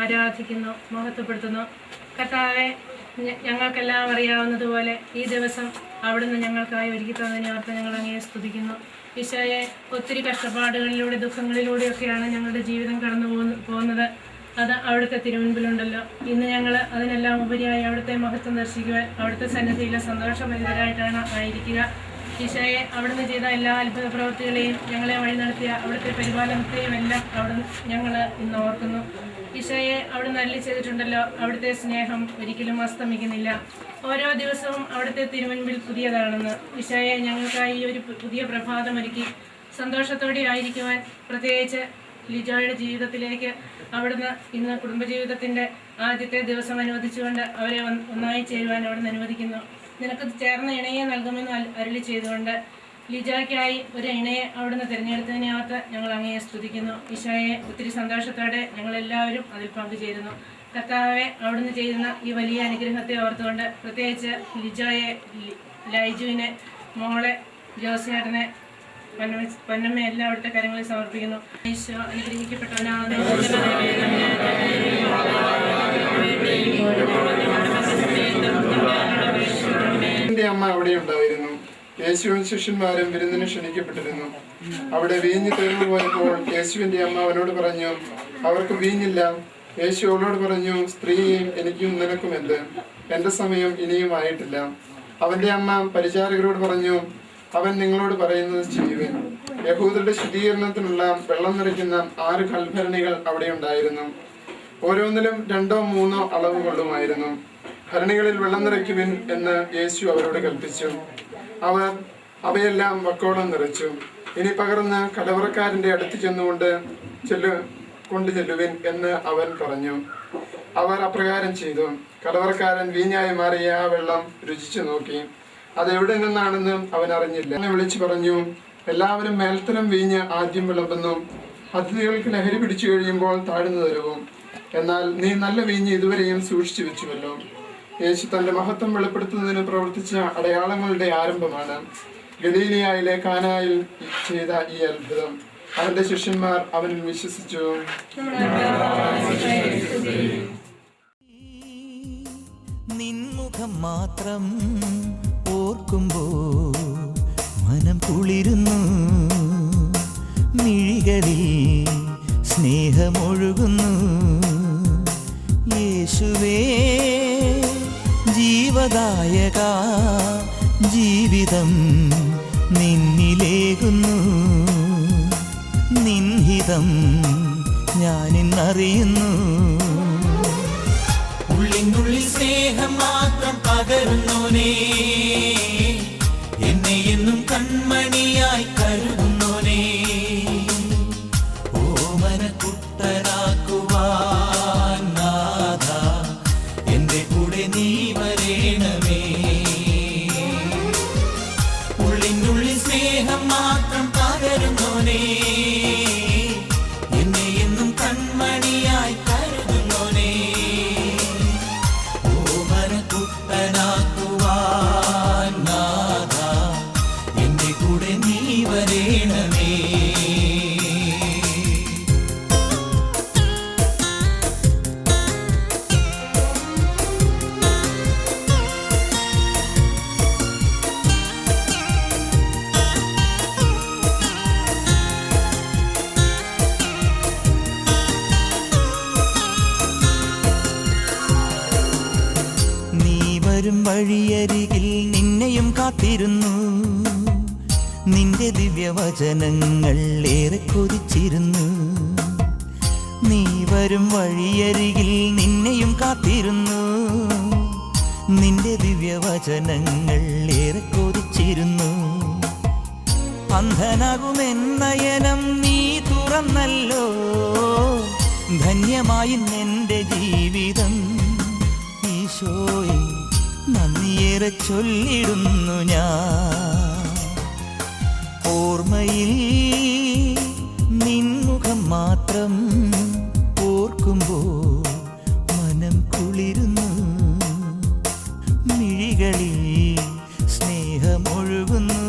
ആരാധിക്കുന്നു, മഹത്വപ്പെടുത്തുന്നു. കർത്താവെ, ഞങ്ങൾക്കെല്ലാം അറിയാവുന്നതുപോലെ ഈ ദിവസം അവിടുന്ന് ഞങ്ങൾക്കായി ഒരുക്കി തന്നതിനെ ഓർത്ത് ഞങ്ങൾ അങ്ങയെ സ്തുതിക്കുന്നു. ഈശോയെ, ഒത്തിരി കഷ്ടപ്പാടുകളിലൂടെ ദുഃഖങ്ങളിലൂടെയൊക്കെയാണ് ഞങ്ങളുടെ ജീവിതം കടന്നു പോകുന്നത്. അത് അവിടുത്തെ തിരുമുൻപിലുണ്ടല്ലോ. ഇന്ന് ഞങ്ങൾ അതിനെല്ലാം ഉപരിയായി അവിടുത്തെ മഹത്വം ദർശിക്കുവാൻ അവിടുത്തെ സന്നിധിയിലെ സന്തോഷഭരിതരായിട്ടാണ് ആയിരിക്കുക. ഈശോയെ, അവിടുന്ന് ചെയ്ത എല്ലാ അത്ഭുത പ്രവൃത്തികളെയും ഞങ്ങളെ വഴി നടത്തിയ അവിടുത്തെ പരിപാലനത്തെയും എല്ലാം അവിടുന്ന് ഞങ്ങൾ ഇന്ന് ഓർക്കുന്നു. ഈശോയെ, അവിടുന്ന് അരുളി ചെയ്തിട്ടുണ്ടല്ലോ, അവിടുത്തെ സ്നേഹം ഒരിക്കലും അസ്തമിക്കുന്നില്ല. ഓരോ ദിവസവും അവിടുത്തെ തിരുമുൻപിൽ പുതിയതാണെന്ന്. ഈശോയെ, ഞങ്ങൾക്കായി ഒരു പുതിയ പ്രഭാതം ഒരുക്കി സന്തോഷത്തോടെ ആയിരിക്കുവാൻ, പ്രത്യേകിച്ച് ലിജോയുടെ ജീവിതത്തിലേക്ക് അവിടുന്ന് ഇന്ന് കുടുംബജീവിതത്തിൻ്റെ ആദ്യത്തെ ദിവസം അനുവദിച്ചുകൊണ്ട് അവരെ ഒന്നായി ചേരുവാൻ അവിടുന്ന് അനുവദിക്കുന്നു. നിനക്ക് ചേർന്ന ഇണയെ നൽകുമെന്ന് അരുളി ചെയ്തുകൊണ്ട് ലിജോയ്ക്കായി ഒരു ഇണയെ അവിടുന്ന് തിരഞ്ഞെടുത്തതിനകത്ത് ഞങ്ങൾ അങ്ങയെ സ്തുതിക്കുന്നു. ഈശോയെ, ഒത്തിരി സന്തോഷത്തോടെ ഞങ്ങളെല്ലാവരും അതിൽ പങ്കുചേരുന്നു. കർത്താവെ, അവിടുന്ന് ചെയ്യുന്ന ഈ വലിയ അനുഗ്രഹത്തെ ഓർത്തുകൊണ്ട് പ്രത്യേകിച്ച് ലിജോയെ, ലൈജുവിനെ, മോളെ, ജോസിനേട്ടനെ, പൊന്നമ്മ എല്ലാം അവിടുത്തെ കാര്യങ്ങളിൽ സമർപ്പിക്കുന്നു. ഈശോ അനുഗ്രഹിക്കപ്പെട്ടവനാണ്. അമ്മ അവിടെ ഉണ്ടായിരുന്നു. യേശുവും ശിഷ്യന്മാരും വിരുന്നിന് ക്ഷണിക്കപ്പെട്ടിരുന്നു. അവിടെ വീഞ്ഞ് തീർന്നു പോയപ്പോൾ യേശുവിന്റെ അമ്മ അവനോട് പറഞ്ഞു, അവർക്ക് വീഞ്ഞില്ല. യേശു അവളോട് പറഞ്ഞു, സ്ത്രീയെ, എനിക്കും നിനക്കും എന്ത്? എന്റെ സമയം ഇനിയും ആയിട്ടില്ല. അവന്റെ അമ്മ പരിചാരകരോട് പറഞ്ഞു, അവൻ നിങ്ങളോട് പറയുന്നത് ചെയ്യുവൻ. യഹൂദരുടെ ശുദ്ധീകരണത്തിനുള്ള വെള്ളം നിറയ്ക്കുന്ന 6 കൽഭരണികൾ അവിടെ ഉണ്ടായിരുന്നു. ഓരോന്നിലും 2 or 3 അളവ് കൊള്ളുമായിരുന്നു. ഭരണികളിൽ വെള്ളം നിറയ്ക്കുവിൻ എന്ന് യേശു അവരോട് കൽപ്പിച്ചു. അവർ അവയെല്ലാം വക്കോളം നിറച്ചു. ഇനി പകർന്ന് കലവറക്കാരന്റെ അടുത്ത് ചെന്നുകൊണ്ട് ചെല്ലുവിൻ എന്ന് അവൻ പറഞ്ഞു. അവർ അപ്രകാരം ചെയ്തു. കലവറക്കാരൻ വീഞ്ഞായി മാറിയ ആ വെള്ളം രുചിച്ചു നോക്കി. അതെവിടെ നിന്നാണെന്ന് അവൻ അറിഞ്ഞില്ല. എന്നെ വിളിച്ചു പറഞ്ഞു, എല്ലാവരും മേൽത്തരം വീഞ്ഞ് ആദ്യം വിളമ്പുന്നു, അതിഥികൾക്ക് ലഹരി പിടിച്ചു കഴിയുമ്പോൾ താഴ്ന്നു തരുവും. എന്നാൽ നീ നല്ല വീഞ്ഞ് ഇതുവരെയും സൂക്ഷിച്ചു വെച്ചുവല്ലോ. യേശു തന്റെ മഹത്വം വെളിപ്പെടുത്തുന്നതിന് പ്രവർത്തിച്ച അടയാളങ്ങളുടെ ആരംഭമാണ് ഗലീലിയായിലെ കാനായിൽ ചെയ്ത ഈ അത്ഭുതം. അവന്റെ ശിഷ്യന്മാർ അവനിൽ വിശ്വസിച്ചു. നിൻമുഖം മാത്രം ഓർക്കുമ്പോൾ മനം കുളിരുന്നു, മിഴികളിൽ സ്നേഹമൊഴുകുന്നു. യേശുവേ, ജീവദായക, ജീവിതം നിന്നിലേകുന്നു. നിൻഹിതം ഞാനിന്നറിയുന്നു. ഉള്ളിനുള്ളിൽ സ്നേഹം മാത്രം പകരുന്നോനേ, എന്നെ എന്നും കൺമണിയായി കരുതുന്നോനേ, ഓമനക്കുട്ടനാക്കുവാൻ നാഥ എന്റെ കൂടെ നീ വരേണമേ. ഉള്ളിനുള്ളിൽ സ്നേഹം മാത്രം പകരുന്നോനേ, എന്നെ എന്നും കൺമണിയായി കരുതുന്നോനേ, വഴിയരികിൽ നിന്നെയും കാത്തിരുന്നു, നിന്റെ ദിവ്യവചനങ്ങൾ ഏറെ കൊതിച്ചിരുന്നു. നീ വരും വഴിയരികിൽ നിന്നെയും കാത്തിരുന്നു, നിന്റെ ദിവ്യവചനങ്ങൾ ഏറെ കൊതിച്ചിരുന്നു. അന്ധനാകുമെന്നയനം നീ തുറന്നല്ലോ, ധന്യമായി എൻ്റെ ജീവിതം. ഈശോയെ നന്ദിയേറെ ചൊല്ലിടുന്നു ഞാൻ. ഓർമ്മയിൽ നിൻമുഖം മാത്രം ഓർക്കുമ്പോൾ മനം കുളിരുന്നു, മിഴികളിൽ സ്നേഹമൊഴുകുന്നു.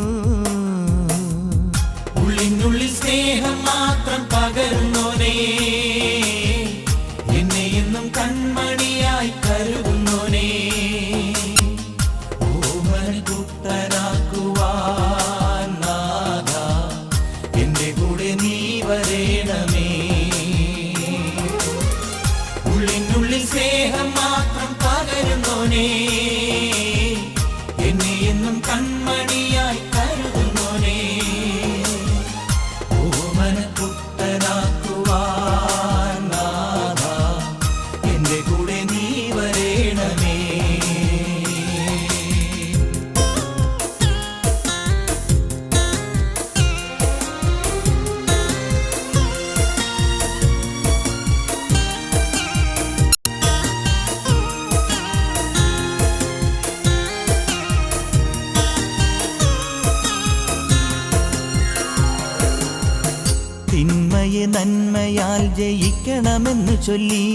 ഉള്ളിനുള്ളിൽ സ്നേഹം മാത്രം പകരുന്നോനേ, എന്നെ എന്നും കൺമണിയായി കരുതുന്നോനേ. ഓമനകുട്ടനാക്കുവാൻ നാഥാ, എന്റെ കൂടെ നീ വരേണമേ. ഉള്ളിനുള്ളിൽ സ്നേഹം മാത്രം പകരുന്നോനേ, എന്നെ എന്നും കൺമണിയായി കരുതുന്നോനേ. ഓമനകുട്ടനാക്കുവാൻ നാഥാ, എന്റെ കൂടെ നീ വരേണമേ. തിന്മയെ നന്മയാൽ ജയിക്കണമെന്നു ചൊല്ലി,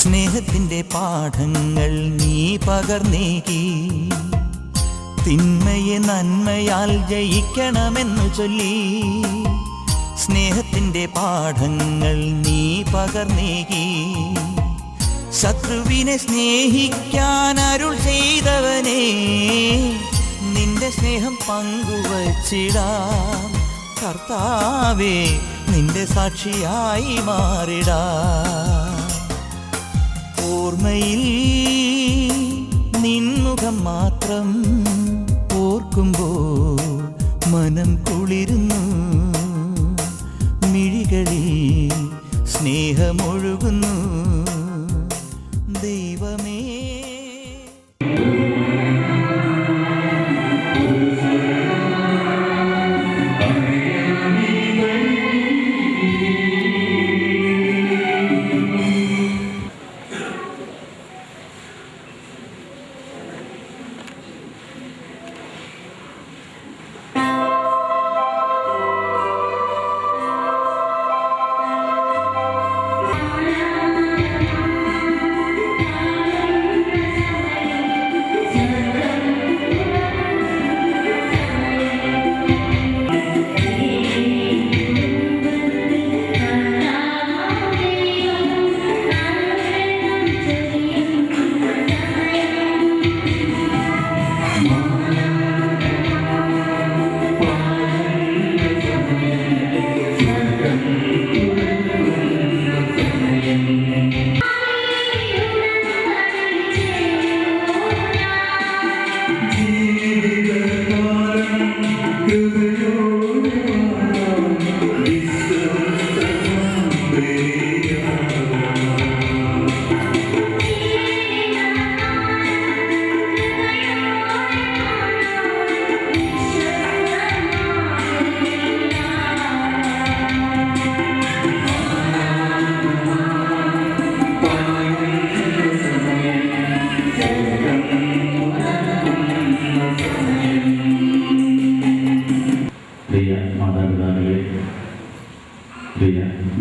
സ്നേഹത്തിൻ്റെ പാഠങ്ങൾ നീ പകർന്നേകി. തിന്മയെ നന്മയാൽ ജയിക്കണമെന്നു ചൊല്ലി, സ്നേഹത്തിൻ്റെ പാഠങ്ങൾ നീ പകർന്നേകി. ശത്രുവിനെ സ്നേഹിക്കാൻ അരുൾ ചെയ്തവനേ, നിന്റെ സ്നേഹം പങ്കുവച്ചിടാം. കർത്താവേ, നിന്റെ സാക്ഷിയായി മാറിടാം. ഓർമ്മയിൽ നിൻമുഖം മാത്രം ഓർക്കുമ്പോൾ മനം കുളിരുന്നു, മിഴികളിൽ സ്നേഹമൊഴുകുന്നു. ദൈവമേ,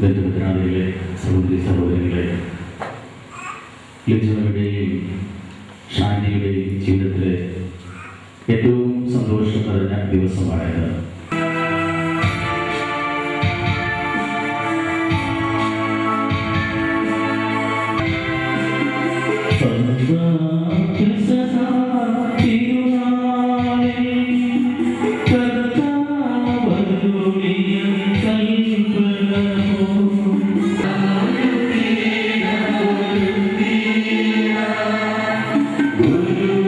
ബന്ധുമിത്രാദികളെ, സഹോദരി സഹോദരങ്ങളെ, ലിജുവിൻ്റെയും ഷാനിയുടെയും ജീവിതത്തിലെ ഏറ്റവും സന്തോഷം നിറഞ്ഞ ദിവസമായത്. Guru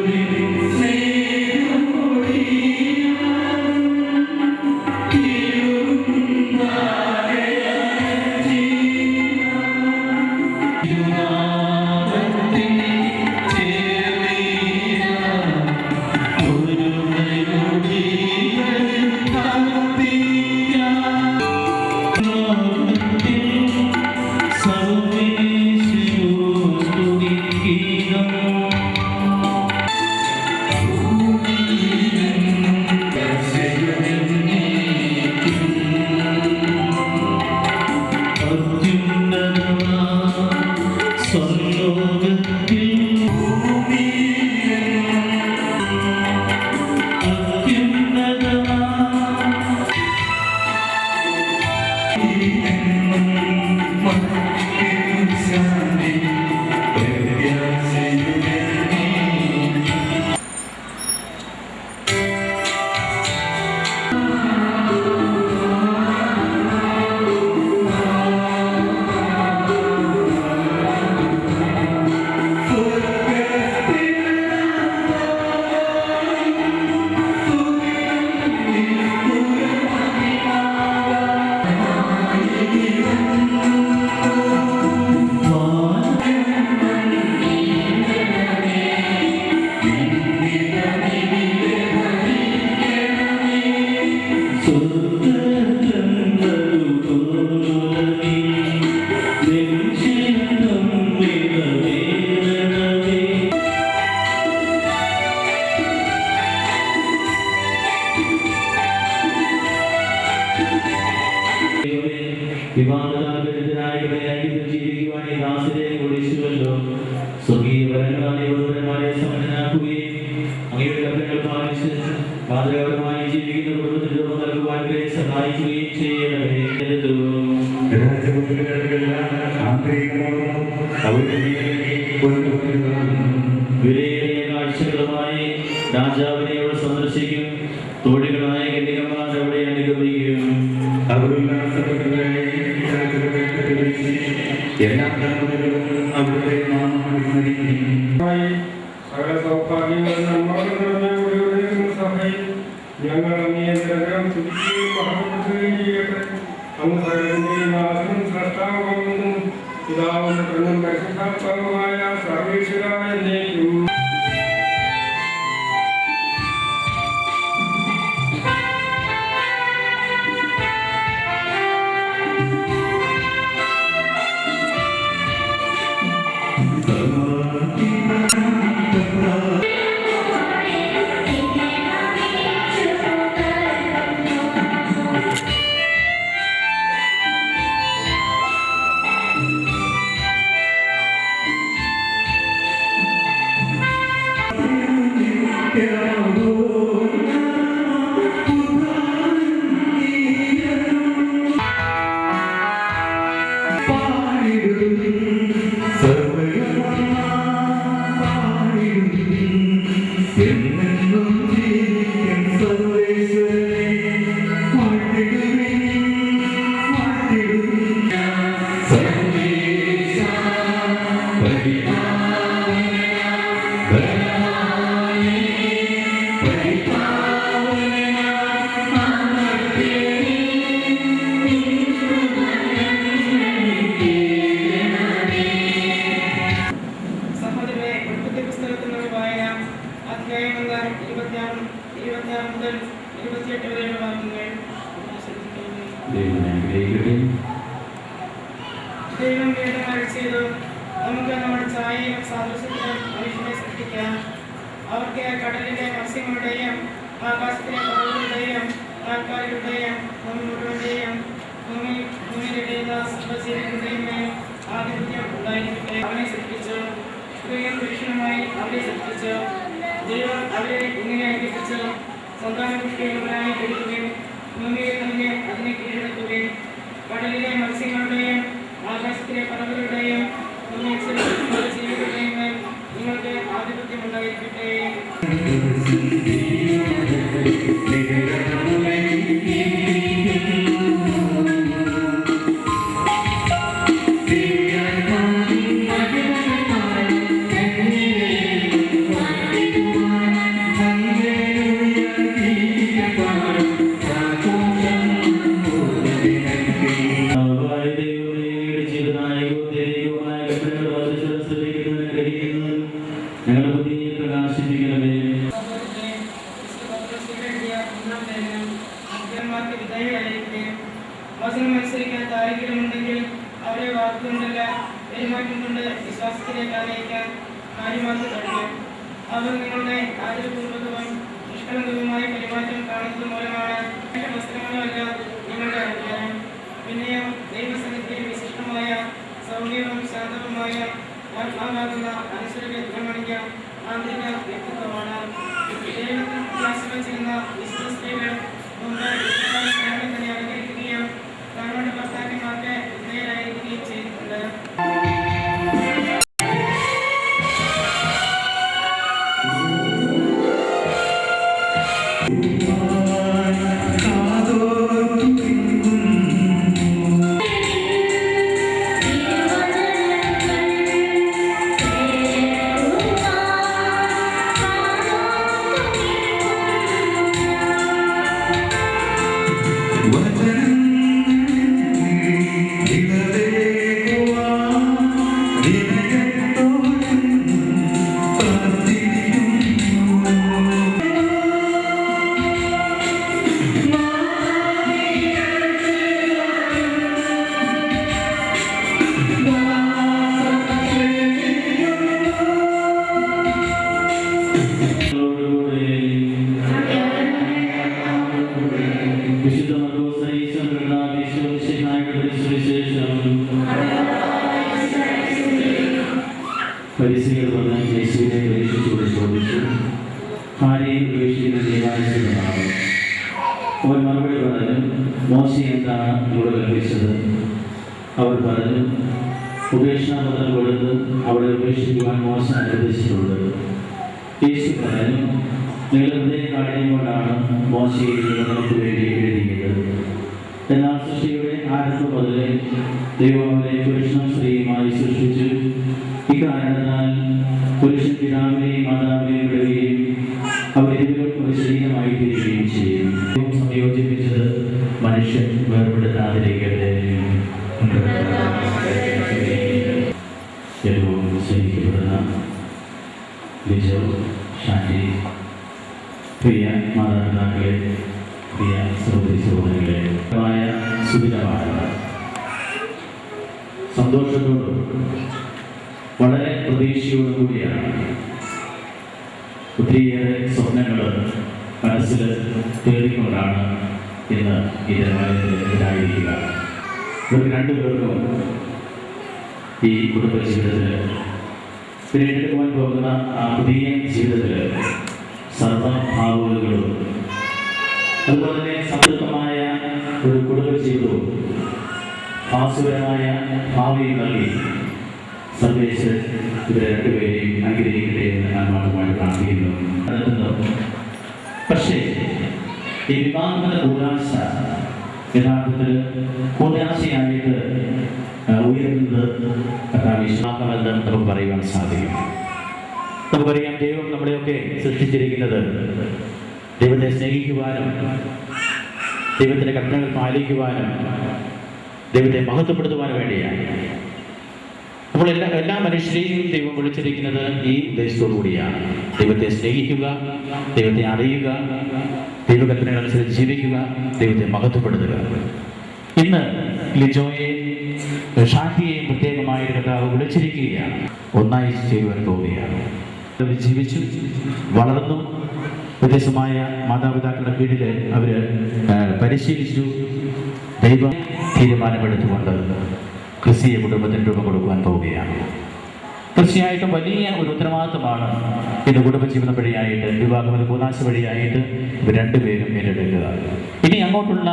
ദൈവരാജ്യത്തിൽ ജീവിക്കുവാൻ ഈ ദാസരെ കൊടുത്തുവല്ലോ. സ്വർഗീയ വരങ്ങളാൽ യുവതരന്മാരെ സമന്വയനാക്കുകയും അങ്ങയുടെ കൽപ്പനകൾ പാലിച്ച് മാതൃകാപരമായി ജീവിക്കുന്ന കുടുംബത്തിന് രൂപം നൽകുവാൻ സഹായിക്കുകയും ചെയ്യണമേ. വിലയേറിയ കാഴ്ചകളുമായി രാജാവിനെ അവിടെ സന്ദർശിക്കും. തോഴികളായ കന്യകമാർ അവിടെ അനുഗമിക്കും. സകല സൗഭാഗ്യങ്ങളും സഭയിൽ ഞങ്ങൾ നിയന്ത്രണം സ്തുതിക്കുകയും മഹത്വപ്പെടുത്തുകയും ചെയ്യട്ടെ. അങ്ങ് സകലത്തിന്റെയും നാഥനും സ്രഷ്ടാവുമെന്നും പിതാവും പുത്രനും പരിശുദ്ധാത്മാവുമായ സർവേശ്വരായ എന്നേക്കും. ദൈവം വീണ്ടും അഴിച്ചത് നമുക്ക് നമ്മുടെ ഛായയും സാദൃശ്യത്തിലും മനുഷ്യനെ സൃഷ്ടിക്കാം. അവർക്ക് കടലിലെ മത്സ്യങ്ങളുടെയും ആകാശത്തിലെ പറവുകളുടെയും ആൾക്കാരുടെയും ഭൂമി മുഴുവന്റെയും ഭൂമിയിലിടയുന്ന സർവ്വജീവികളുടെയും മേൽ ആധിപത്യം ഉണ്ടായിരിക്കട്ടെ. അവനെ സൃഷ്ടിച്ചു, സ്ത്രീയും പുരുഷനുമായി അവരെ സൃഷ്ടിച്ചു. ദൈവം അവരെ ഇങ്ങനെ ഏൽപ്പിച്ചു, സന്താനപുഷ്ടിയുള്ളവരായി എടുക്കുകയും ഭൂമിയിൽ തന്നെ അതിനെ കീഴടക്കുകയും കടലിലെ മത്സ്യങ്ങളുടെയും ആകാശത്തിലെ പറവുകളുടെയും ജീവികളുടെയും മേൽ നിങ്ങൾക്ക് ആധിപത്യം ഉണ്ടായിരിക്കട്ടെ. വചനമനുസരിക്കാൻ താല്പര്യമുണ്ടെങ്കിൽ അവരെ വാക്കുകൊണ്ടല്ല പെരുമാറ്റം കൊണ്ട് വിശ്വാസത്തിലേക്ക് അറിയിക്കാൻ കാര്യമാക്കി കഴിയും. അവർ നിങ്ങളുടെ ആദരപൂർവകവും നിഷ്കളങ്കവുമായ പെരുമാറ്റം കാണുന്നത് മൂലമാണ്. വസ്ത്രങ്ങളുമല്ല നിങ്ങളുടെ അധികാരം. പിന്നെയും ദൈവസന്നിധിയിൽ വിശിഷ്ടമായ സൗമ്യവും ശാന്തവുമായ ആത്മാവാകുന്ന അനുസരണമണിഞ്ഞ ആന്തരിക വ്യക്തിത്വമാണ്. ദൈവത്തിൽ വിശ്വാസം ചെയ്യുന്ന വിശുദ്ധ സ്ത്രീകൾ മുമ്പ് തന്നെ അലങ്കരിക്കുകയും തങ്ങളുടെ ഭർത്താക്കന്മാർക്ക് വിധേയരായിരിക്കുകയും ചെയ്തിട്ടുണ്ട്. വിശുദ്ധ പരിസ്ഥിതികൾ വന്ന് യേശുവിനെ പരീക്ഷിച്ചുകൊണ്ട് ചോദിച്ചു, ആരെയും ഉപേക്ഷിക്കുന്ന ദൈവാനുസൃതമാണ്. അവൻ മറുപടി പറഞ്ഞു, മോശ എന്താണ് ഇവിടെ കൽപ്പിച്ചത്? അവർ പറഞ്ഞു, ഉപേക്ഷണപത്രം കൊടുത്ത് അവളെ ഉപേക്ഷിക്കുവാൻ മോശ അനുവദിച്ചിട്ടുണ്ട്. യേശു പറഞ്ഞു, നിങ്ങൾ ഹൃദയം കാഠിന്യം കൊണ്ടാണ് മോശയെ നിങ്ങൾക്ക് വേണ്ടി എഴുതിയത്. എന്നാൽ സൃഷ്ടിയുടെ ആരംഭം മുതലേ ദൈവം അവരെ പുരുഷനും സ്ത്രീയുമായി സൃഷ്ടിച്ചു. ഇക്കാരണത്താൽ പുരുഷൻ പിതാവിനെയും മാതാവിനെയും വിടുകയും അവരിരുവരും ഒരു ശരീരമായി തീരുകയും ചെയ്യും. സംയോജിപ്പിച്ചത് മനുഷ്യൻ വേർപെടുത്താതിരിക്കട്ടെ. ഏറ്റവും സ്നേഹിക്കപ്പെടുന്ന ലിജോ, ഷാൻഡി, പ്രിയ മാതാപിതാക്കളെ, പ്രിയ സഹോദരി സഹോദരികളെ, സുഖിതമായ സന്തോഷത്തോടും വളരെ പ്രതീക്ഷയോടുകൂടിയാണ് ഒത്തിരിയേറെ സ്വപ്നങ്ങൾ മനസ്സിൽ തേടിക്കൊണ്ടാണ് ഇന്ന് ഈ ദേവാലയത്തിലായിരിക്കുക. ഇവർക്ക് രണ്ടുപേർക്കും ഈ കുടുംബ ജീവിതത്തിൽ പിന്നീട് പോകാൻ പോകുന്ന ആ പുതിയ ജീവിതത്തിൽ സർവഭാവുകളും അതുപോലെ തന്നെ സംതൃപ്തമായ ഒരു കുടുംബ ജീവിതവും ആസുരമായ ഭാവിയും നൽകി സർവേശ്വരൻ ഇവരെ രണ്ടുപേരെയും അനുഗ്രഹിക്കട്ടെ എന്ന് ആത്മാർത്ഥമായി പ്രാർത്ഥിക്കുന്നു. പക്ഷേ ഈ വിവാഹത്തിന്റെ കൂടാശ യഥാർത്ഥത്തിൽ കൂടാശയായിട്ട് ഉയരുന്നത് വിശ്വാസമെന്ന് നമുക്ക് പറയുവാൻ സാധിക്കും. നമുക്കറിയാം, ദൈവം നമ്മളെയൊക്കെ സൃഷ്ടിച്ചിരിക്കുന്നത് ദൈവത്തെ സ്നേഹിക്കുവാനും ദൈവത്തിൻ്റെ കൽപ്പനകൾ പാലിക്കുവാനും ദൈവത്തെ മഹത്വപ്പെടുത്തുവാനും വേണ്ടിയാണ്. അപ്പോൾ എല്ലാ മനുഷ്യരെയും ദൈവം വിളിച്ചിരിക്കുന്നത് ഈ ഉദ്ദേശത്തോടു കൂടിയാണ്. ദൈവത്തെ സ്നേഹിക്കുക, ദൈവത്തെ അറിയുക, ദൈവകൽപ്പനകൾ അനുസരിച്ച് ജീവിക്കുക, ദൈവത്തെ മഹത്വപ്പെടുത്തുക. ഇന്ന് ലിജോയെ, ഷാൻഡിയെയും പ്രത്യേകമായി കർത്താവ് വിളിച്ചിരിക്കുകയാണ്. ഒന്നായി ചെയ്യുവാൻ പോവുകയാണ്. ജീവിച്ചു വളർന്നു വ്യത്യസ്തമായ മാതാപിതാക്കളുടെ കീഴിൽ അവർ പരിശീലിച്ചു. ദൈവം തീരുമാനമെടുത്തുകൊണ്ട് ക്രിസ്തീയ കുടുംബത്തിന് രൂപം കൊടുക്കുവാൻ പോവുകയാണ്. തീർച്ചയായിട്ടും വലിയ ഒരു ഉത്തരവാദിത്വമാണ് ഇത് കുടുംബജീവിതം വഴിയായിട്ട്, വിവാഹം കൂനാശ വഴിയായിട്ട് ഇവർ രണ്ടുപേരും ഏറ്റെടുക്കുക. ഇനി അങ്ങോട്ടുള്ള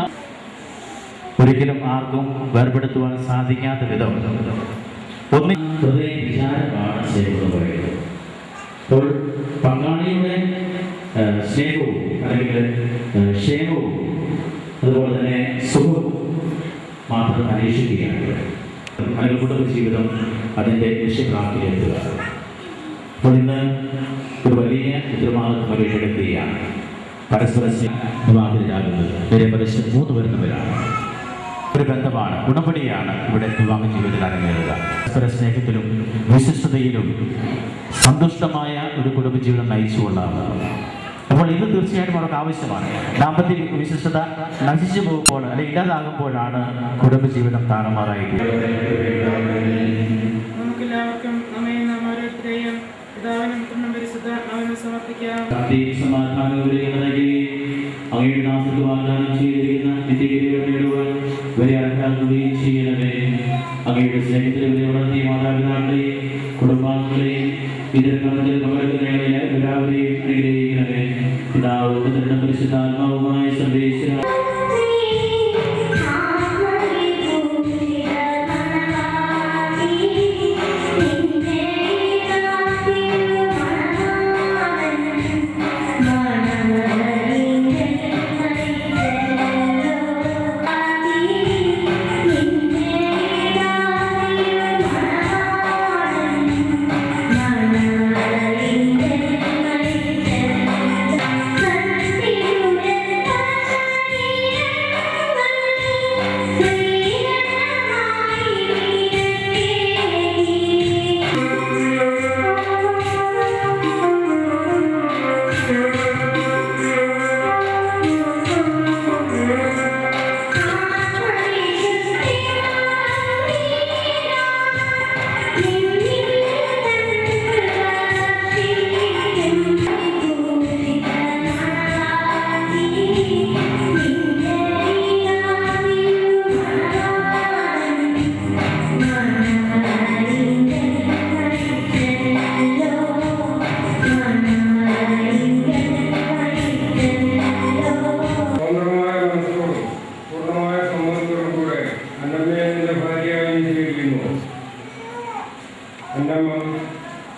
ഒരിക്കലും ആർക്കും വേർപെടുത്തുവാൻ സാധിക്കാത്ത വിധം വിചാരമാണ് സ്നേഹം പറയുന്നത്. അപ്പോൾ പങ്കാളിയുടെ സ്നേഹവും അല്ലെങ്കിൽ ക്ഷേമവും അതുപോലെ തന്നെ സുഖവും മാത്രം അന്വേഷിക്കുകയാണ് അല്ലെങ്കിൽ കുടുംബജീവിതം അതിൻ്റെ ലക്ഷ്യപ്രാപ്തിയിലെത്തുക. അപ്പോൾ ഇന്ന് ഒരു വലിയ ഉത്തരവാദിത്വം ഏറ്റെടുക്കുകയാണ്. പരസ്പര വിവാഹിതരാകുന്നത് വരെ പരസ്പരം 3 വരുന്നവരാണ്. ഒരു ബന്ധമാണ്, ഉടമ്പടിയാണ് ഇവിടെ വിവാഹ ജീവിതത്തിൽ അരങ്ങേറുക. പരസ്പര സ്നേഹത്തിലും വിശിഷ്ടതയിലും സന്തുഷ്ടമായ ഒരു കുടുംബജീവിതം നയിച്ചുകൊണ്ടാണ്. അപ്പോൾ ഇത് തീർച്ചയായിട്ടും അവർക്ക് ആവശ്യമാണ്. ദാമ്പത്യ വിശിഷ്ടത നശിച്ചു പോകുമ്പോൾ അല്ലെങ്കിൽ ഇല്ലാതാകുമ്പോഴാണ് കുടുംബജീവിതം താറുമാറായിട്ട്. നമുക്കെല്ലാവർക്കും നമ്മെ നാം ഓരോരുത്തരെയും പിതാവിനും പുത്രനും പരിശുദ്ധാത്മാവിനും സമർപ്പിക്കാം. അങ്ങയുടെ നാമത്തിൽ വാഗ്ദാനം ചെയ്തിരിക്കുന്ന നിത്യകിരീടം നേടുവാൻ ഇവരെ അർഹരാക്കുകയും ചെയ്യണമേ. അങ്ങയുടെ സ്നേഹത്തിൽ ഇവരെ വളർത്തിയ മാതാപിതാക്കളെയും കുടുംബാംഗങ്ങളെയും ഇതരങ്ങളിൽ പങ്കെടുക്കുന്നവരെ എല്ലാവരെയും അനുഗ്രഹിക്കണമേ. പിതാവ് പുത്രനും പരിശുദ്ധാത്മാവുമായ സർവേശ്വര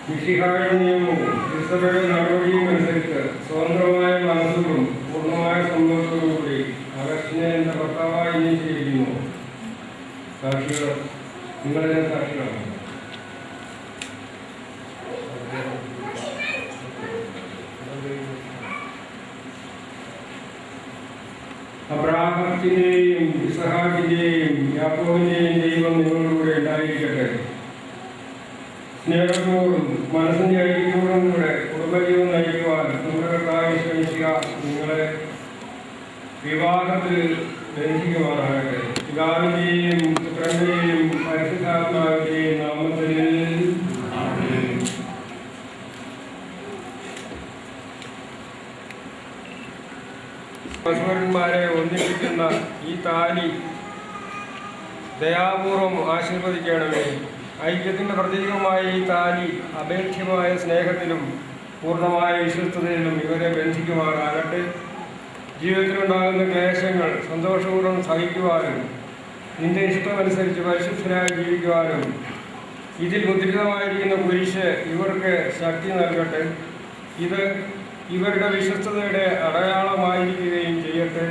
മിശിഹായുടെ നിയമവും ക്രിസ്തുവിന്റെ നടപടിയും അനുസരിച്ച് സ്വതന്ത്രമായ മനസ്സും പൂർണ്ണമായ സമ്മതത്തോടുകൂടി അഗസ്റ്റിനെ എന്റെ ഭർത്താവായി നിശ്ചയിക്കുന്നു. സാക്ഷികൾ, നിങ്ങളുടെ സാക്ഷികളാണ്. അബ്രാഹത്തിന്റെയും ഇസഹാക്കിന്റെയും യാക്കോബിന്റെയും ദൈവം നിങ്ങളോടുകൂടെ ഉണ്ടായിരിക്കട്ടെ. സ്നേഹത്തോടും മനസ്സിന്റെ ഐക്യത്തോടും കൂടെ കുടുംബജീവൻ നയിക്കുവാൻ നമ്മുടെ കർത്താവ് ശ്രമിക്കുക. നിങ്ങളെ വിവാഹത്തിൽ ബന്ധിക്കുവാനാകട്ടെ. പിതാവിന്റെയും പുത്രന്റെയും പരിശുദ്ധാത്മാവിന്റെയും നാമത്തിൽ പശുവന്മാരെ ഒന്നിപ്പിക്കുന്ന ഈ താലി ദയാപൂർവം ആശീർവദിക്കണമേ. ഐക്യത്തിൻ്റെ പ്രതീകമായ ഈ താലി അപേക്ഷ്യമായ സ്നേഹത്തിലും പൂർണ്ണമായ വിശ്വസ്തതയിലും ഇവരെ ബന്ധിക്കുമാറാകട്ടെ. ജീവിതത്തിലുണ്ടാകുന്ന ക്ലേശങ്ങൾ സന്തോഷപൂർവ്വം സഹിക്കുവാനും നിന്റെ ഇഷ്ടമനുസരിച്ച് പരിശുദ്ധനായി ജീവിക്കുവാനും ഇതിൽ മുദ്രിതമായിരിക്കുന്ന കുരിശ് ഇവർക്ക് ശക്തി നൽകട്ടെ. ഇത് ഇവരുടെ വിശ്വസ്തതയുടെ അടയാളമായിരിക്കുകയും ചെയ്യട്ടെ.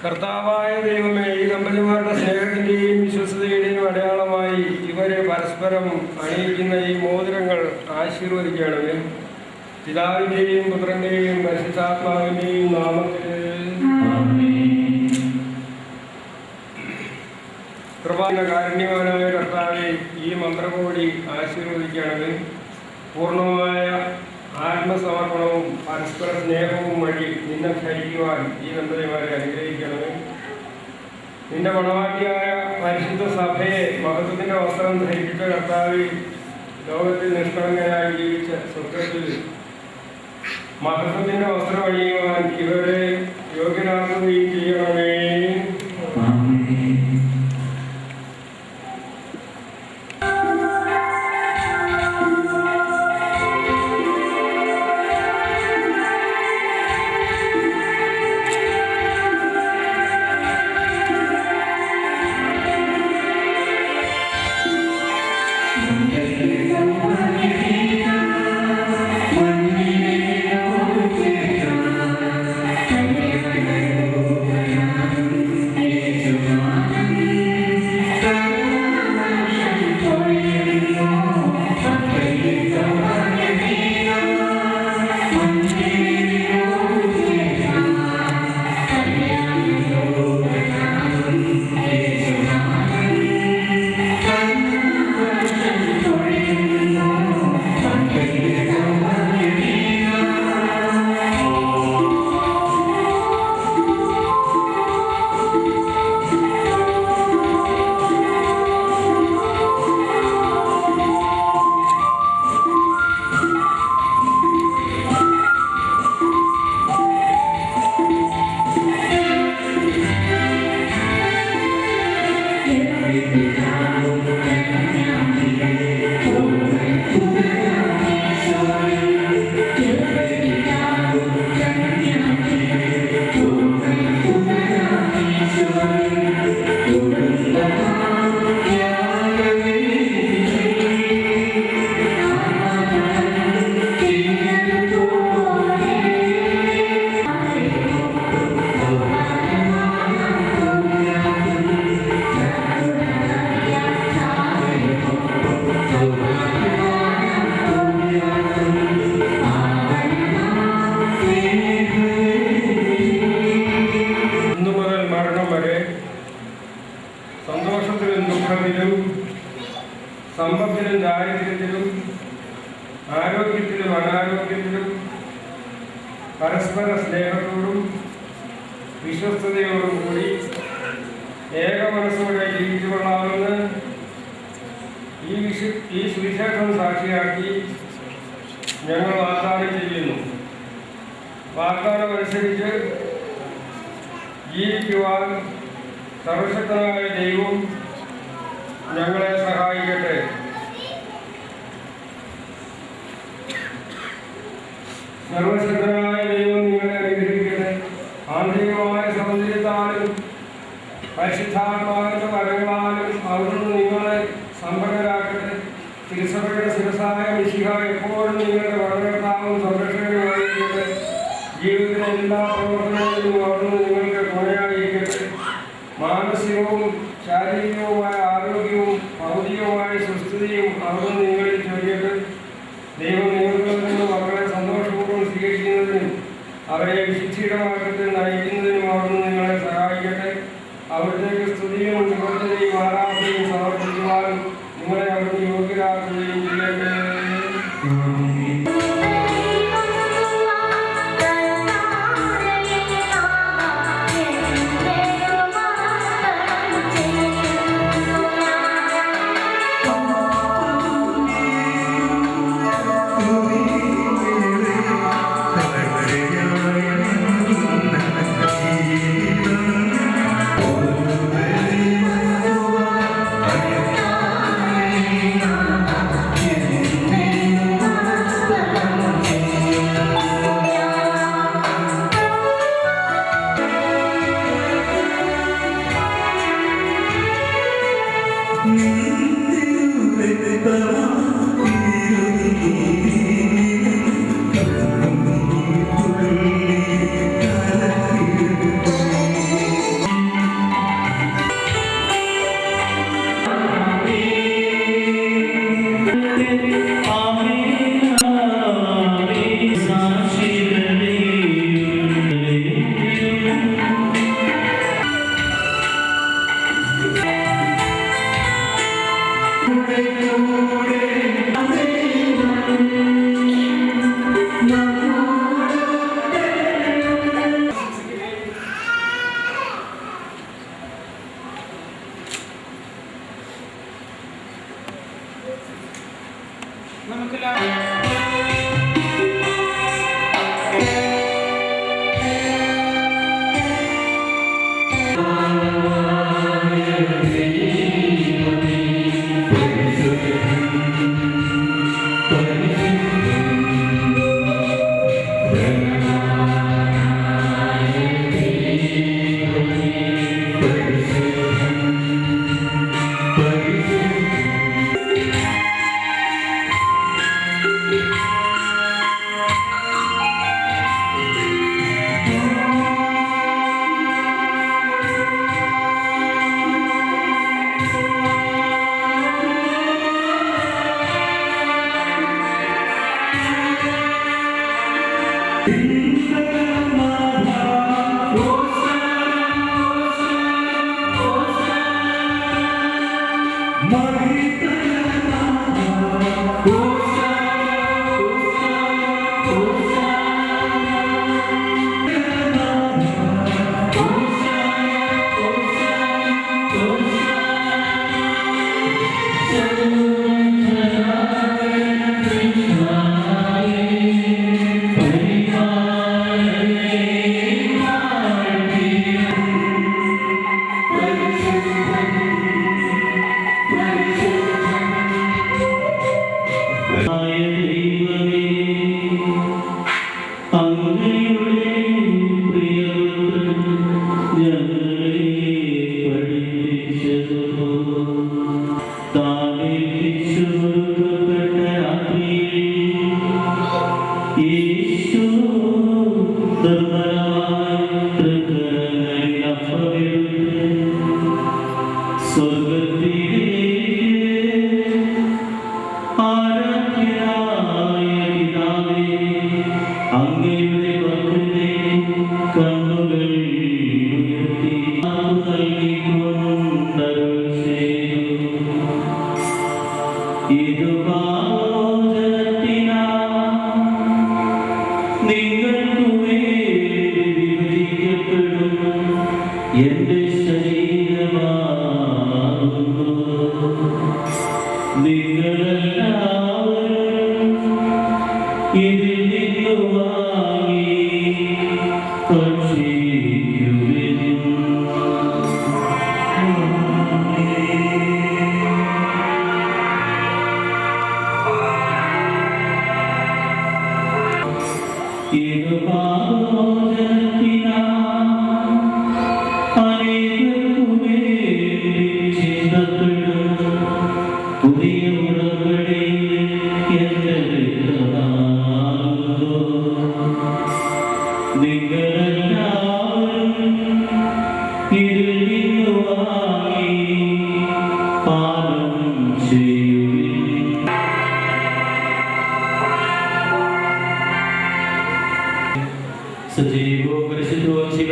കർത്താവായ ദൈവമേ, ഈ ദമ്പതിമാരുടെ സ്നേഹത്തിൻ്റെയും വിശ്വസ്തതയുടെയും അടയാളമായി ഇവരെ പരസ്പരം അണിയിക്കുന്ന ഈ മോതിരങ്ങൾ ആശീർവദിക്കണമേ. പിതാവിൻ്റെയും പുത്രൻ്റെയും പരിശുദ്ധാത്മാവിൻ്റെയും നാമത്തിൽ കാരുണ്യവാനായ കർത്താവെ, ഈ മന്ത്രകോടി ആശീർവദിക്കണമേ. പൂർണ്ണമായ ആത്മസമർപ്പണവും പരസ്പര സ്നേഹവും വഴി നിന്നെ ധരിക്കുവാൻ ഈ ദമ്പതിമാരെ അനുഗ്രഹിക്കണമേ. നിന്റെ മണവാട്ടിയായ പരിശുദ്ധ സഭയെ മഹത്വത്തിന്റെ വസ്ത്രം ധരിപ്പിച്ച കർത്താവെ, ലോകത്തിൽ നിഷ്കളങ്കനായി ജീവിച്ച സ്വർഗത്തിൽ മഹത്വത്തിന്റെ വസ്ത്രം അണിയുവാൻ ഇവരെ യോഗ്യനാക്കുകയും ചെയ്യണമേ. സമ്പത്തിലും ദാരിദ്ര്യത്തിലും ആരോഗ്യത്തിലും അനാരോഗ്യത്തിലും പരസ്പര സ്നേഹത്തോടും വിശ്വസ്തയോടും കൂടി ഏക മനസ്സോടെ ജീവിച്ചു കൊള്ളാമെന്ന് ഈ സുവിശേഷം സാക്ഷിയാക്കി ഞങ്ങൾ വാഗ്ദാനം ചെയ്യുന്നു. വാഗ്ദാനമനുസരിച്ച് ജീവിക്കുവാൻ സർവശക്തനായ ദൈവം ഞങ്ങളെ സഹായിക്കട്ടെ. സർവശക്തനായ ദൈവം നിങ്ങളെ അനുഗ്രഹിക്കട്ടെ. ആന്തരിക അമൂല്യമായ സൗന്ദര്യത്താലും പരിശുദ്ധാത്മാവിന്റെ വരങ്ങളാലും അവിടുന്ന് നിങ്ങളെ സമ്പന്നരാക്കട്ടെ. തിരുസഭയുടെ ശിരസായ മിശിഹ എപ്പോഴും നിങ്ങളുടെ വരകർത്താവും സംരക്ഷകനുമായിരിക്കട്ടെ. ജീവിതത്തിലെ എല്ലാ പ്രവർത്തനങ്ങളിലും അവിടുന്ന് നിങ്ങൾക്ക് തുണയായിരിക്കട്ടെ. മാനസികവും ശാരീരികവുമായ ആരോഗ്യവും ഭൗതികവുമായ സുസ്ഥിതിയും അവിടുന്ന് നിങ്ങളിൽ ചൊരിയട്ടെ. ദൈവം നിങ്ങളിൽ നിന്ന് മക്കളെ സന്തോഷപൂർവ്വം സ്വീകരിക്കുന്നതിനും അവരെ വിശുദ്ധിയുടെ മാർഗത്തിൽ നയിക്കുന്നതിനും അവിടുന്ന് നിങ്ങളെ സഹായിക്കട്ടെ. അവിടത്തേക്ക് സ്തുതിയും നിബന്ധനയും ആരാധനയും സമർപ്പിക്കുവാനും നിങ്ങളെ അവിടുന്ന് യോഗ്യരാക്കുകയും ചെയ്യട്ടെ.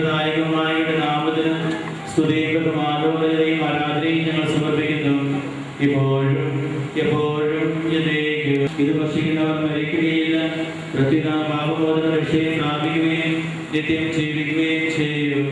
ജീവദായകമായ നാമത്തിന് സ്തുതിയും ആലോചനയും ആരാധനയും ഞങ്ങൾ സമർപ്പിക്കുന്നു. ഇപ്പോഴും എപ്പോഴും ഇത് ഭക്ഷിക്കുന്നവർ മരിക്കുകയില്ല, പ്രത്യുത പാപബോധന രക്ഷയെ പ്രാപിക്കുകയും നിത്യം ജീവിക്കുകയും ചെയ്യും.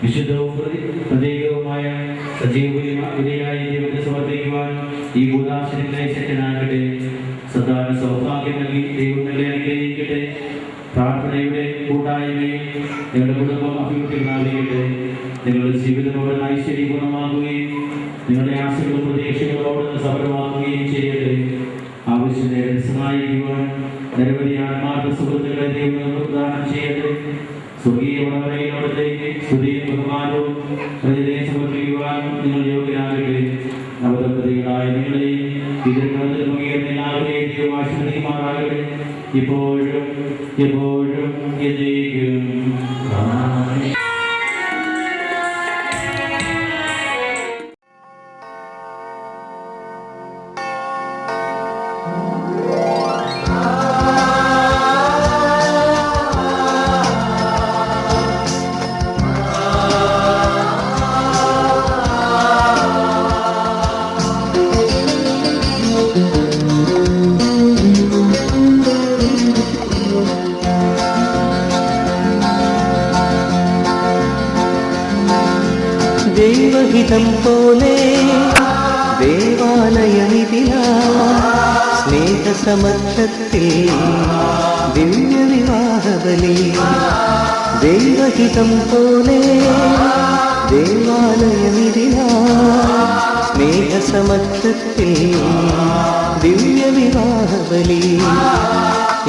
വിശുദ്ധവും പ്രതീകവുമായ സജീവയായി ദൈവത്തെ സമർപ്പിക്കുവാൻ ഈ ഭൂതാശിനെ ശക്തനാകട്ടെ. സദാന സൗഭാഗ്യം നൽകി ദൈവം നിങ്ങളെ അനുഗ്രഹിക്കട്ടെ. പ്രാർത്ഥനയുടെ കൂട്ടായ്മയിൽ നിങ്ങളുടെ കുടുംബം അഭിവൃദ്ധി പ്രാപിക്കട്ടെ. നിങ്ങളുടെ ജീവിതം അവിടെ ഐശ്വര്യപൂർണ്ണമാകുകയും നിങ്ങളുടെ ആശകളും പ്രതീക്ഷകളും അവിടെ സഫലമാക്കുകയും ചെയ്യട്ടെ. ആവശ്യത്തെ സഹായിക്കുവാൻ നിരവധി ആത്മാർത്ഥ സുഹൃത്തുക്കളെ ദൈവം പ്രദാനം ചെയ്യട്ടെ. സ്വർഗീയ വരവയിലവിടത്തേക്ക് സ്തുതിയും ബഹുമാനവും പ്രജയെ സമർപ്പിക്കുവാൻ നിങ്ങൾ യോഗ്യരാകട്ടെ. നവദമ്പതികളായ നിങ്ങളെയും ഇതിൽ എല്ലാവരെയും ദൈവം ആശീർവദിക്കുമാറാകട്ടെ. ഇപ്പോഴും എപ്പോഴും എന്നേക്കും ആമേൻ. ദൈവഹിതം പോലെ ദേവാലയമിതിലാ സ്നേഹസമക്ഷത്തിൽ ദിവ്യവിവാഹബലി. ദൈവഹിതം പോലെ ദേവാലയമിതിലാ സ്നേഹസമക്ഷത്തിൽ ദിവ്യവിവാഹബലി.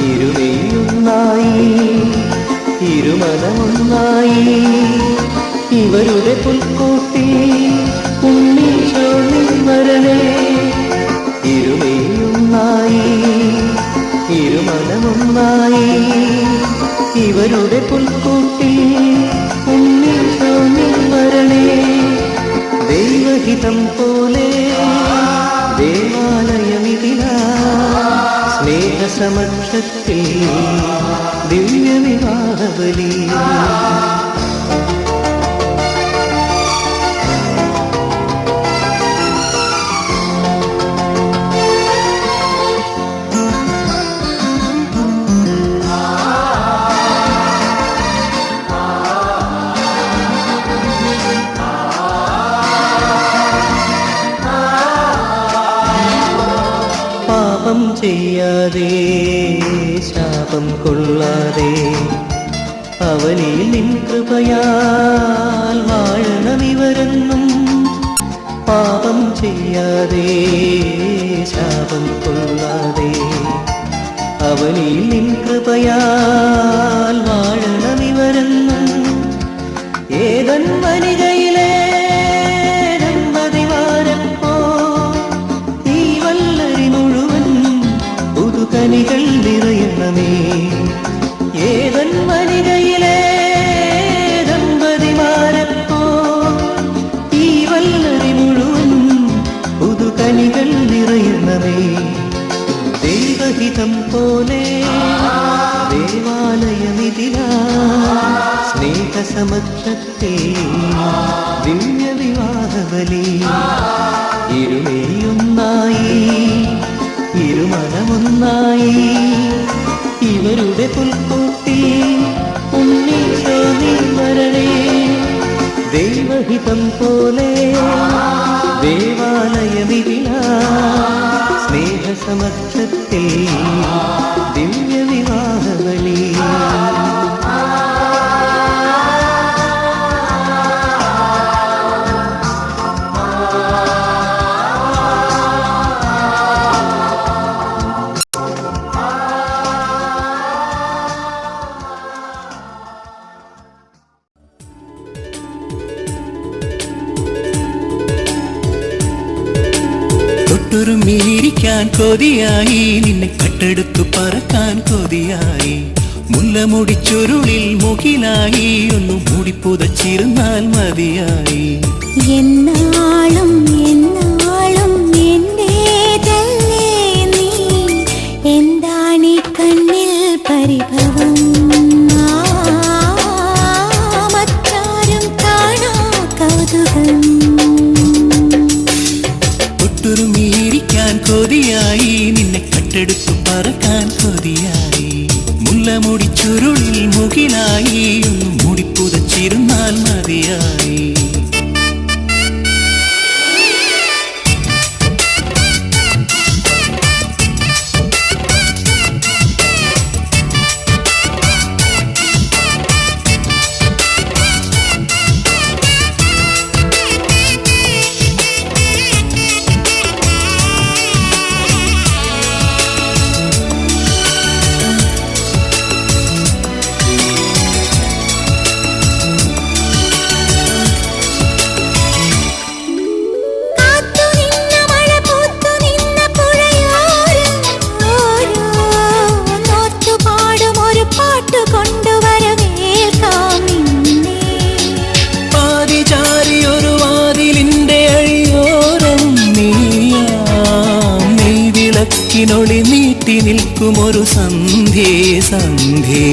ഇരുമയൊന്നായി ഇരുമനമൊന്നായി ഇവരുടെ പുൽക്കൂട്ടി ഉണ്ണീശോ വരണേ. ഇരുമയൊന്നായി ഇരുമനമൊന്നായി ഇവരുടെ പുൽക്കൂട്ടി ഉണ്ണീശോ വരണേ. ദൈവഹിതം പോലെ ദേവാലയമിതിലാ സ്നേഹസമക്ഷത്തിൽ ദിവ്യവിവാഹബലി. പാപം ചെയ്യാതെ ശാപം കൊള്ളാതെ അവനിൽ നിൻ കൃപയാൽ വാഴണമിവരെന്നും. പാപം ചെയ്യാതെ ശാപം കൊള്ളാതെ അവനിൽ നിൻ കൃപയാൽ വാഴണമിവരെന്നും. ഏതൻ വനികയിലെ കനികൾ നിറയണമേ. ഏതൻ വനികയിലെ ദമ്പതിമാരപ്പോ ഈ വല്ലരി മുഴുവൻ പുതുകനികൾ നിറയണമേ. ദൈവഹിതം പോലെ ദേവാലയമിതിലാ സ്നേഹസമക്ഷത്തെ ദിവ്യവിവാഹബലി. ഇരുമയൊന്നായി ഇരുമനമൊന്നായി ഇവരുടെ പുൽക്കൂട്ടി ഉണ്ണീശോ വരണേ. ദൈവഹിതം പോലെ ദേവാലയമിതിലാ സ്നേഹസമക്ഷത്തെ ദിവ്യവിവാഹബലി. ൊരുമിയിരിക്കാൻ കൊതിയായി നിന്നെ കട്ടെടുത്തു പറക്കാൻ കൊതിയായി. മുല്ലമുടി ചുരുളിൽ മുകിലായി ഒന്നു മൂടിപ്പുതച്ചിരുന്നാൽ മതിയായി. എന്നാളും എന്നാളും എന്റേതല്ലേ നീ, എന്താണീ കണ്ണിൽ പരിഭവം, മറ്റാരും കാണാ കൗതുകം. ഒട്ടുരുമിയിരിക്കാൻ കൊതിയായി നിന്നെ കട്ടെടുത്തു പറക്കാൻ കൊതിയായി. മുല്ലമുടി ചുരുളിൽ മുകിലായി ഒന്നു മൂടിപ്പുതച്ചിരുന്നാൽ മതി. മതിയായി. ൊളി നീട്ടി നിൽക്കുമൊരു സന്ധ്യേ സന്ധ്യേ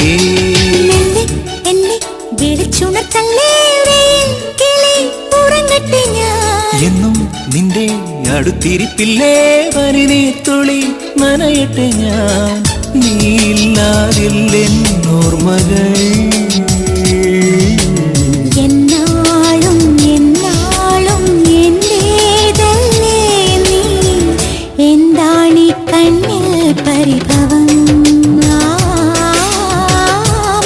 എന്നും നിന്റെ അടുത്തിരിപ്പില്ലേ വനിനീ തുളി നനയട്ടെ ഞാൻ നീയില്ലാതില്ലെന്നോർമകൾ പരിഭവം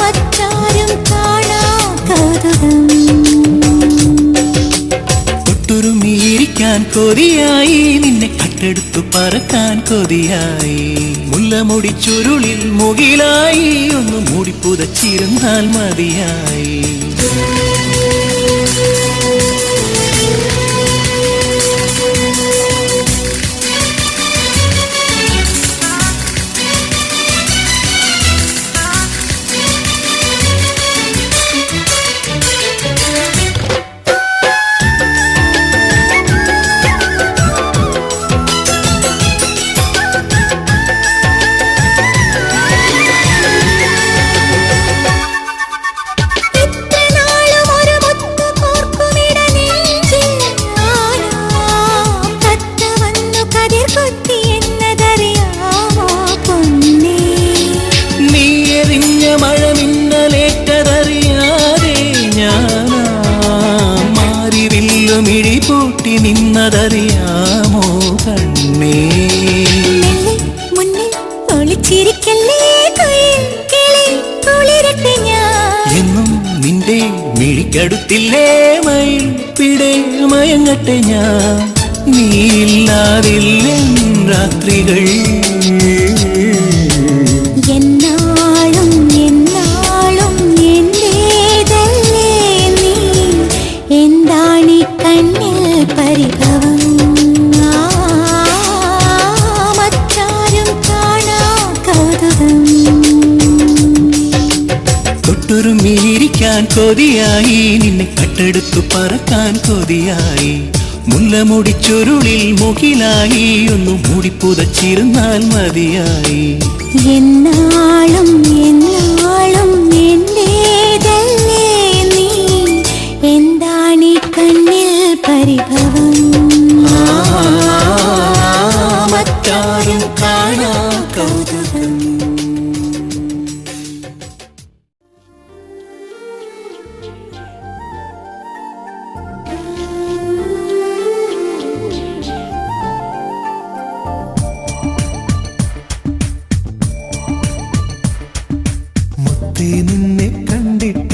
മറ്റാരും കാണാ കൗതുകം തൊട്ടുരുമിയിരിക്കാൻ കൊതിയായി നിന്നെ കട്ടെടുത്തു പറക്കാൻ കൊതിയായി മുല്ലമുടി ചുരുളിൽ മുകിലായി ഒന്ന് മൂടി പുതച്ചിരുന്നാൽ മതിയായി. മിഴിപൂട്ടി നിന്നതറിയാമോ കണ്ണേ മുന്നിൽ ഒളിച്ചിരിക്കല്ലേ എന്നും നിന്റെ മിഴിക്കടുത്തില്ലേ മയിൽ പിടേ മയങ്ങട്ടെ ഞാൻ നീയില്ലാതില്ല രാത്രികൾ എന്നാളും എന്നാളും എന്റേതല്ലേ നീ എന്താണീ കണ്ണിൽ പരിഭവം മറ്റാരും കാണാ കൗതുകം തൊട്ടുരുമിയിരിക്കാൻ കൊതിയായി നിന്നെ കട്ടെടുത്തു പറക്കാൻ കൊതിയായി മുല്ലമുടി ചുരുളിൽ മുകിലായി ഒന്ന് മൂടിപ്പുതച്ചിരുന്നാൽ മതിയായി. എന്നാളും എന്നാളും എന്റേതല്ലേ നീ എന്താണീ കണ്ണിൽ പരിഭവം മറ്റാരും കാണാ കൗതുകം. നിന്നെ കണ്ടിട്ട്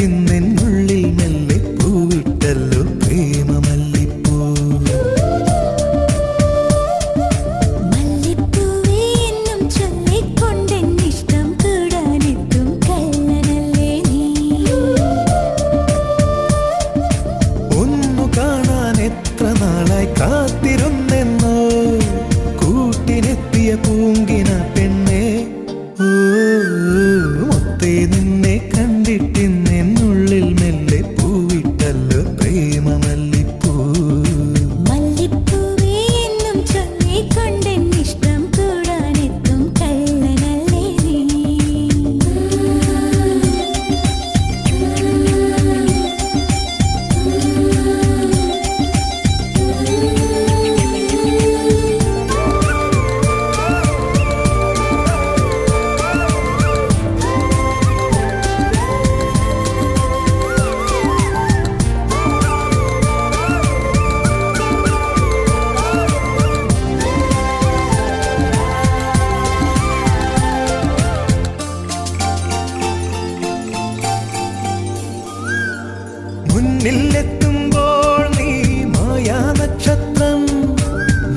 മുന്നിലെത്തുമ്പോൾ നീ മായാ നക്ഷത്രം,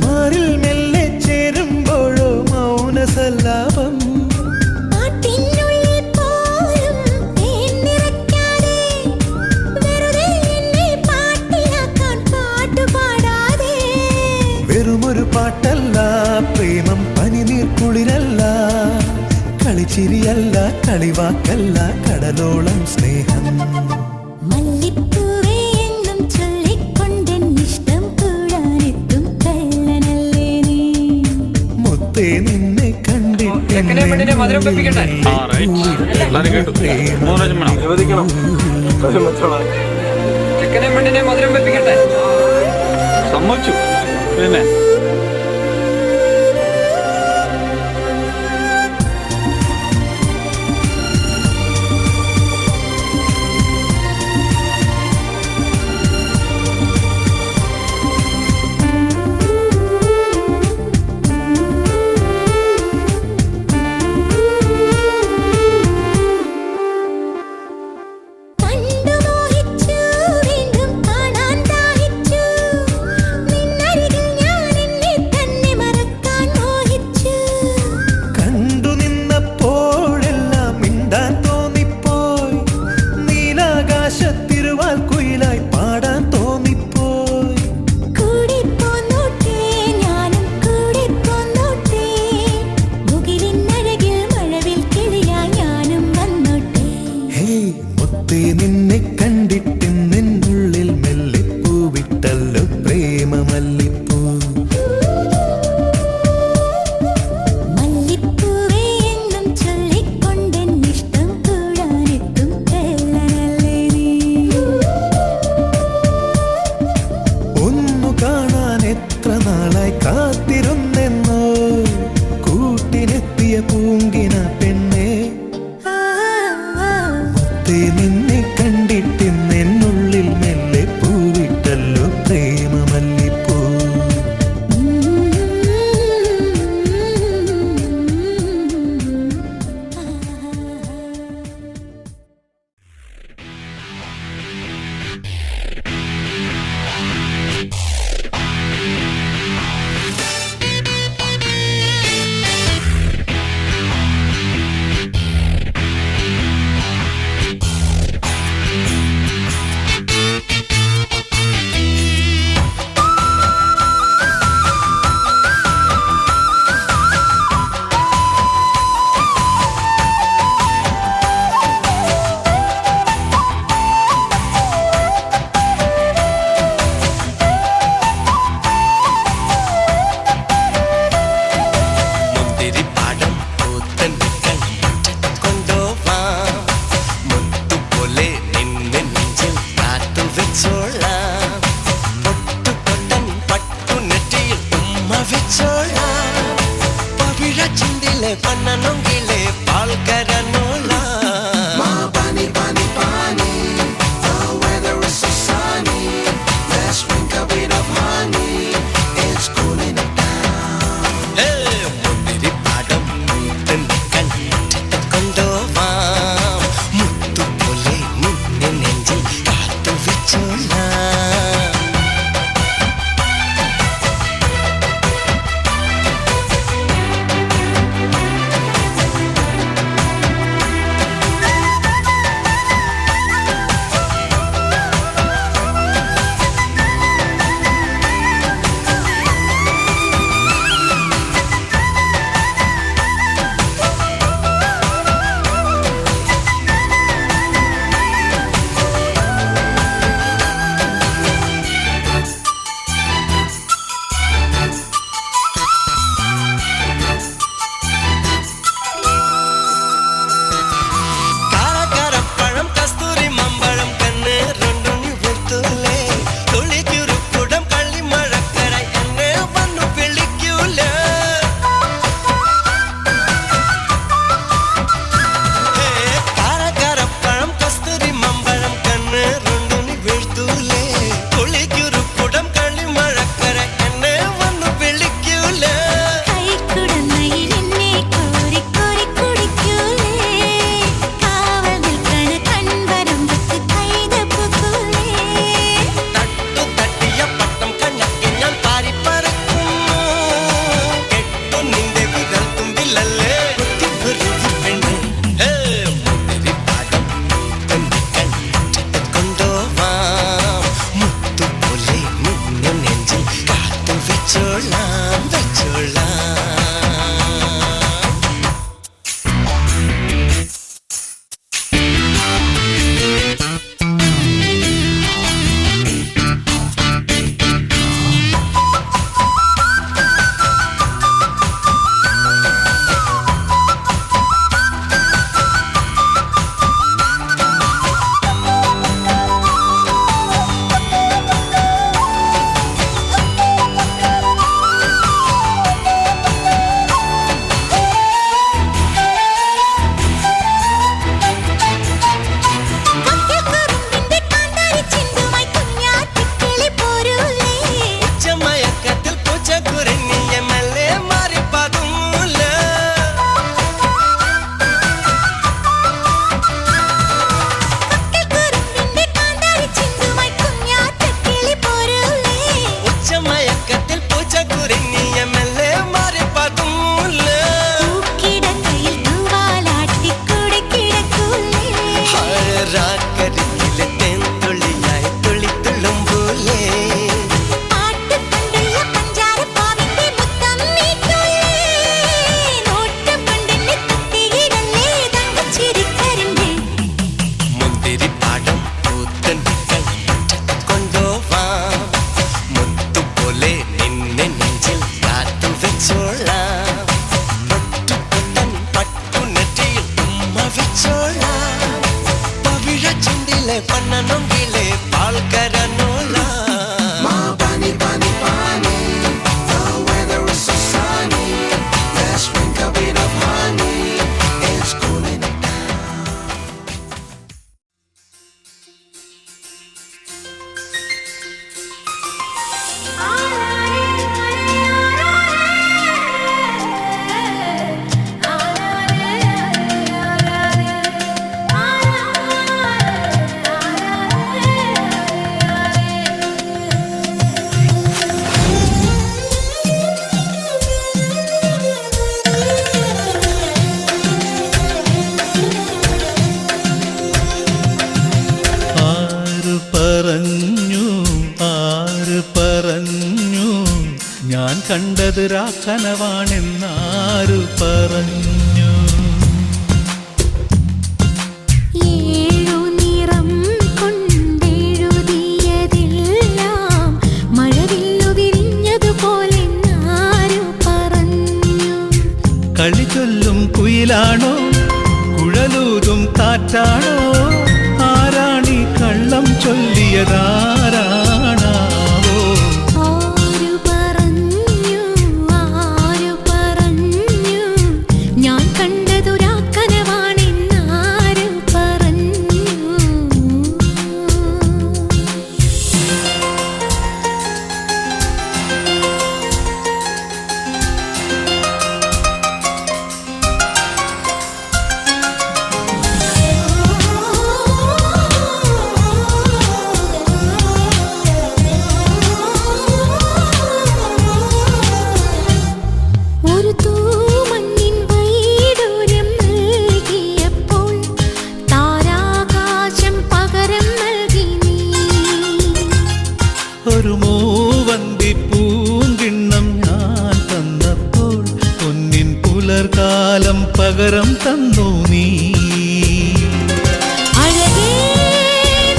മാറിൽ മെല്ലെ ചേരുമ്പോഴോ മൗനസല്ലാപം. വെറുമൊരു പാട്ടല്ല പ്രേമം, പനിനീർ കുളിരല്ല, കളിച്ചിരിയല്ല, കളിവാക്കല്ല, കടലോളം സ്നേഹം. മുത്തേ നിന്നെ കണ്ടിട്ട് സമ്മതിച്ചു പിന്നെ നിന്നെ കണ്ടിട്ട് നിന്നുള്ളിൽ മെല്ലെ പൂവിട്ടല്ലോ പ്രേമമല്ലിപ്പൂ. ഒന്നു കാണാൻ എത്ര നാളായി കാത്തിരുന്നെന്നോ കൂട്ടിനെത്തിയ പൂങ്കിന പെണ്ണെ. നിന്നെ കണ്ടിട്ട് നിന്നുള്ളിൽ മെല്ലെ പൂവിട്ടല്ലോ പ്രേമമല്ലിപ്പൂ. ആര് പറഞ്ഞു ഞാൻ കണ്ടത് രാക്കനവാണെന്നാര് പറഞ്ഞു? ഏഴു നിറം കൊണ്ടെഴുതിയതെല്ലാം മഴവില്ലു വിരിഞ്ഞതുപോലെ ആരു പറഞ്ഞു? കളി ചൊല്ലും കുയിലാണോ കുഴലൂതും കാറ്റാണോ? ആരാണി കള്ളം ചൊല്ലിയതാരാണാവോ? ആരു പറഞ്ഞു ഞാൻ കണ്ടതൊരാക്കനവാണെന്നാരു പറഞ്ഞു? ഒരു തൂമഞ്ഞിൻ വൈഡൂര്യം നൽകിയപ്പോൾ താരാകാശം പകരം നൽകി നീ. ഒരു മൂവന്തി പൂങ്കിണ്ണം ഞാൻ തന്നപ്പോൾ പൊന്നിൻ പുലർകാലം പകരം തന്നു നീ. അഴകേ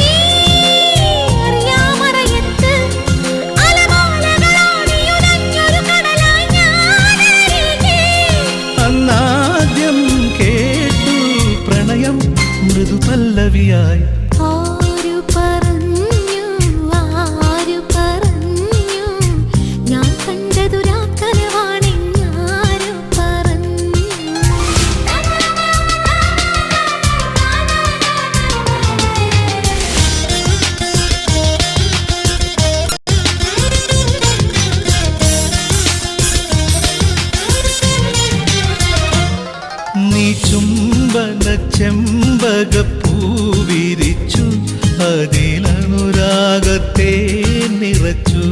നീ അറിയാമറയത്ത് അലമാലകളോടിയുലഞ്ഞൊരു കടലായി ഞാനരികെ. അന്നാദ്യം കേട്ടു പ്രണയം മൃദുപല്ലവിയായി. ആരു പറഞ്ഞു ഞാൻ കണ്ടതൊരാക്കനവാണെന്നാരു പറഞ്ഞു? നീ ചുംബന ചെമ്പകപ്പൂവിരിച്ചു അതിലനുരാഗത്തെ നിറച്ചു.